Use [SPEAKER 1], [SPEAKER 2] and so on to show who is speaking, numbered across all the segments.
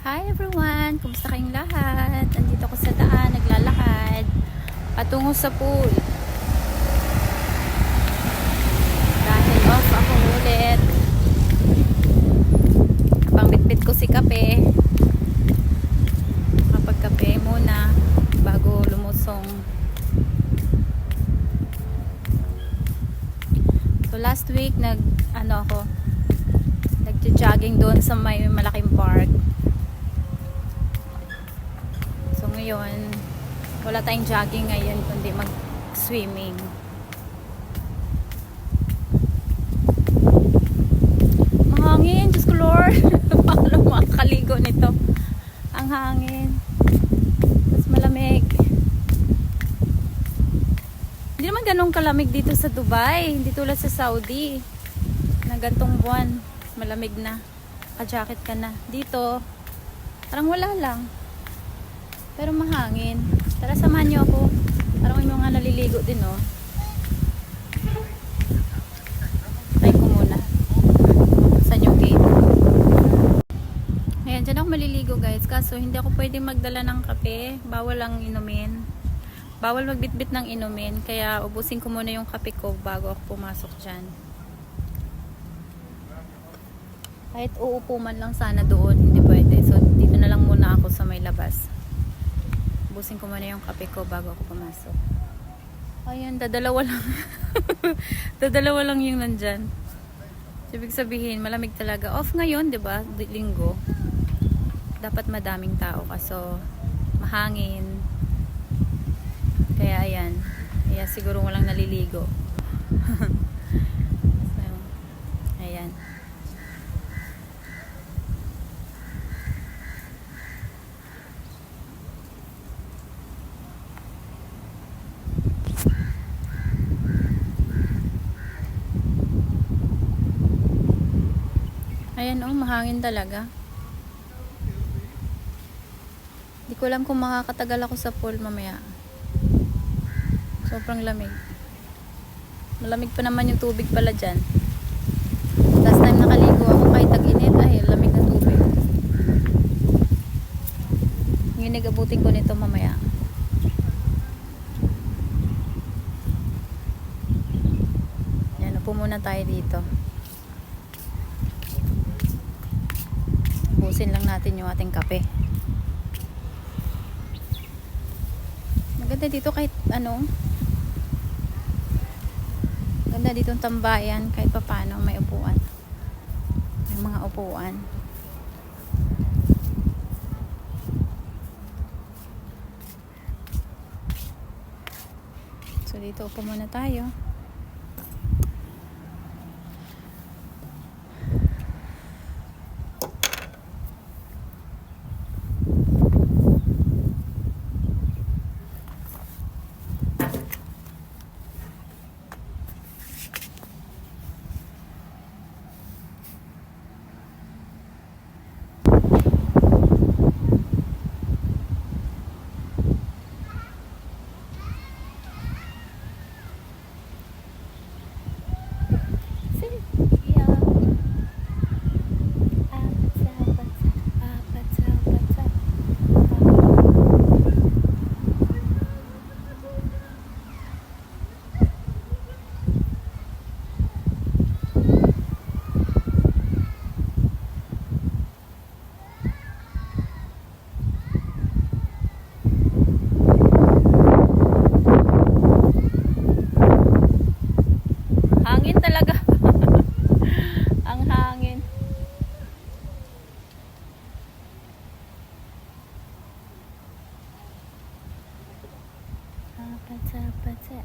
[SPEAKER 1] Hi everyone! Kumusta kayong lahat? Andito ako sa daan, naglalakad patungo sa pool. Dahil off ako ulit. Pangbitbit ko si kape. Kapag-kape muna bago lumusong. So last week nag-jogging doon sa may malaking park. So ngayon, wala tayong jogging ngayon kundi mag-swimming. Mahangin, Diyos ko Lord. Paano makakaligo nito? Ang hangin. Tapos malamig. Hindi naman ganun kalamig dito sa Dubai. Hindi tulad sa Saudi. Na gantong buwan. Malamig na. Ka-jacket ka na. Dito, parang wala lang. Pero mahangin. Tara, samahan niyo ako. Parang may mga naliligo din, oh. Try ko muna. Saan yung gate? Ayan, dyan ako maliligo, guys. Kaso, hindi ako pwedeng magdala ng kape. Bawal lang inumin. Bawal magbitbit ng inumin. Kaya, ubusin ko muna yung kape ko bago ako pumasok dyan. Kahit uupo man lang sana doon, hindi pwede. So, dito na lang muna ako sa may labas. Ubusin ko muna yung kape ko bago ako pumasok. Ayan, dadalawa lang. Dadalawa lang yung nandyan. Ibig sabihin, malamig talaga. Off ngayon, di ba? Linggo. Dapat madaming tao kaso mahangin. Kaya ayan. Kaya siguro walang naliligo. So, ayan. Ayan, oh, mahangin talaga. Hindi ko alam kung makakatagal ako sa pool mamaya. Sobrang lamig. Malamig pa naman yung tubig pala dyan. Last time nakaligo ako kahit tag-init, ay lamig na tubig. Ngayon nag-abutin ko nito mamaya. Ayan, upo muna tayo dito. Ubusin lang natin yung ating kape. Maganda dito kahit ano. Maganda dito ang tambayan kahit papaano may upuan. May mga upuan. So dito upo muna tayo. Hangin talaga. Ang hangin. Patsa.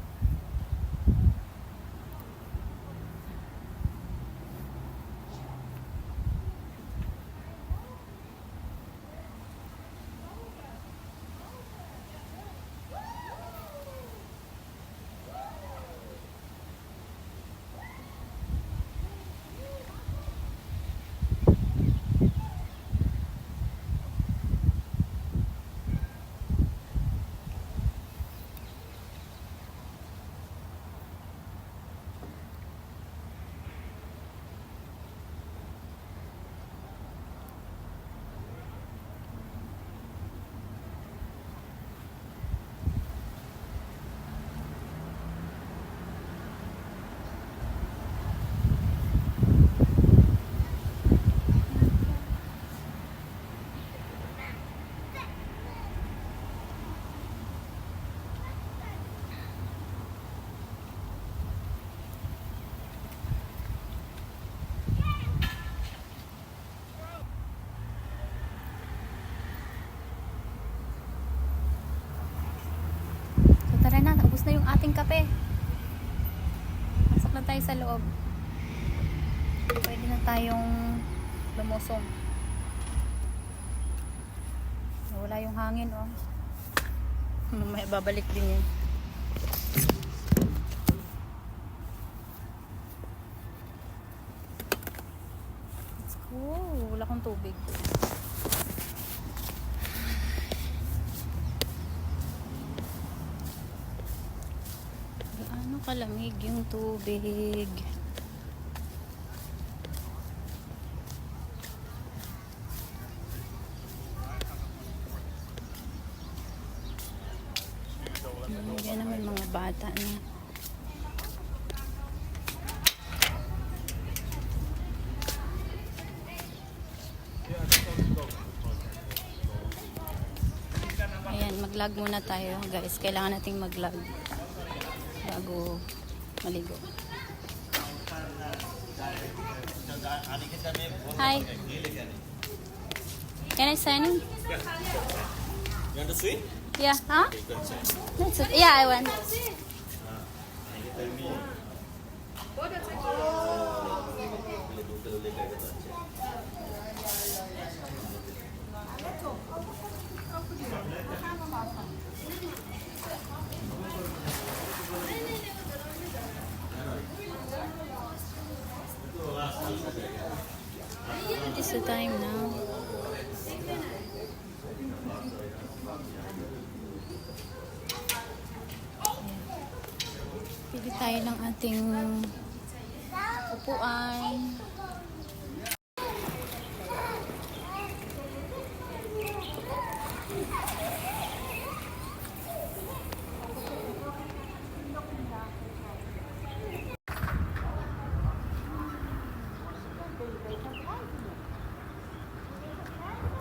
[SPEAKER 1] Tara na, ubos na yung ating kape. Pasok na tayo sa loob. Pwede na tayong lumusong. Wala yung hangin, oh. Mamaya babalik din yun. Let's go. Wala akong tubig. Gaano kalamig yung tubig. Yan naman mga bata na. Ayan, mag-log muna tayo guys. Kailangan nating mag-log bago maligo. Hi. Can I sign in?
[SPEAKER 2] You want to swim?
[SPEAKER 1] Yeah, huh?
[SPEAKER 2] Okay, go inside.
[SPEAKER 1] That's it. Yeah, I want.
[SPEAKER 2] You tell me.
[SPEAKER 1] What is the time now? Pili tayo ng ating upuan.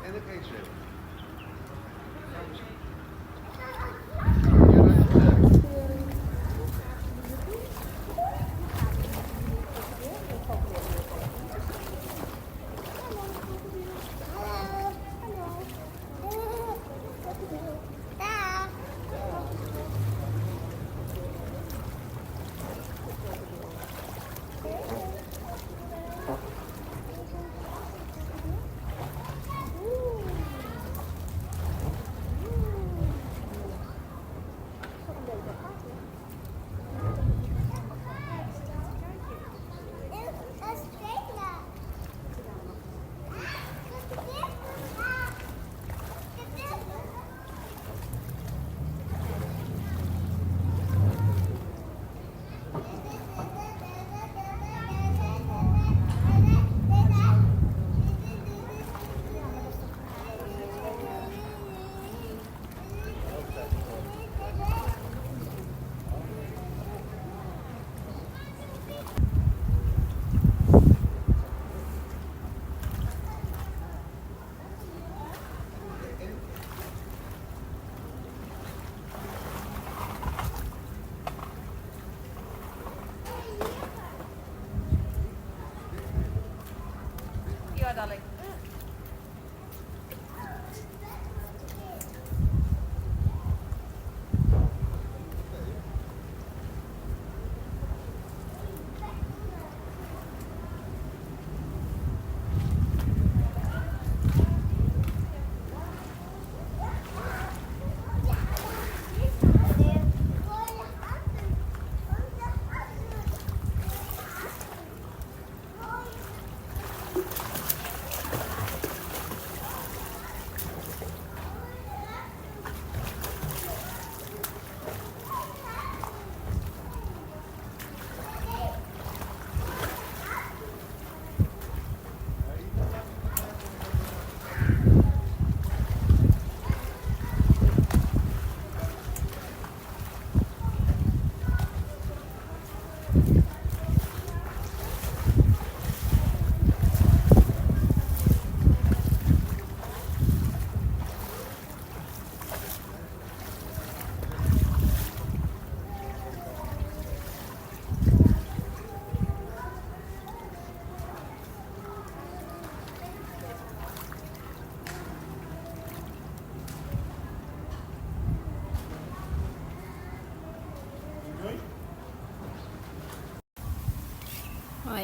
[SPEAKER 3] Education.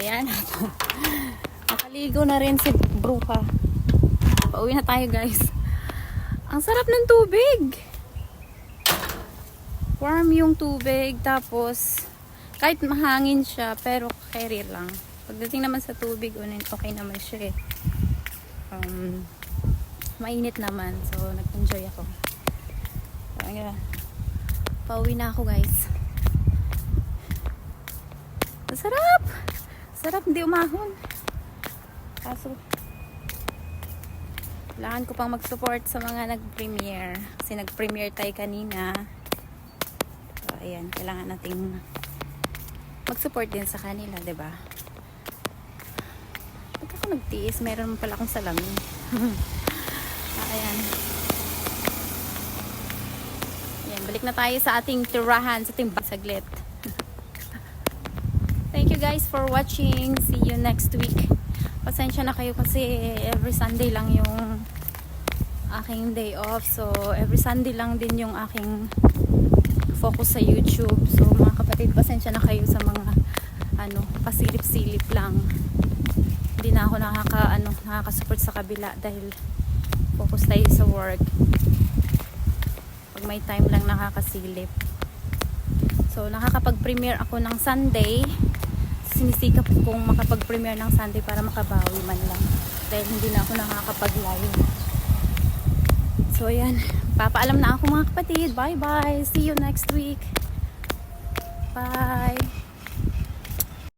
[SPEAKER 1] Ayan. Nakaligo na rin si Bruha. Pauwi na tayo guys. Ang sarap ng tubig. Warm yung tubig. Tapos, kahit mahangin siya, pero carry lang. Pagdating naman sa tubig, okay naman siya eh. Mainit naman. So, nag-enjoy ako. Kaya, pauwi na ako guys. Sarap! Sarap, hindi umahon. Kaso, kailangan ko pang mag-support sa mga nag-premiere. Kasi nag-premiere tayo kanina. So, ayan, kailangan nating mag-support din sa kanila, diba? Pag ako nagtiis, meron pala akong salamin. Ayan. Ayan, balik na tayo sa ating tirahan, sa ating saglit. Thank you guys for watching. See you next week. Pasensya na kayo kasi every Sunday lang yung aking day off. So, every Sunday lang din yung aking focus sa YouTube. So, mga kapatid, pasensya na kayo sa mga pasilip-silip lang. Hindi na ako nakaka-support sa kabila dahil focus tayo sa work. Pag may time lang nakakasilip. So, nakakapag-premiere ako ng Sunday. Sinisikap kong makapag-premiere ng Sunday para makabawi man lang. Dahil hindi na ako nakakapag-live. So, ayan. Papaalam na ako mga kapatid. Bye-bye. See you next week. Bye.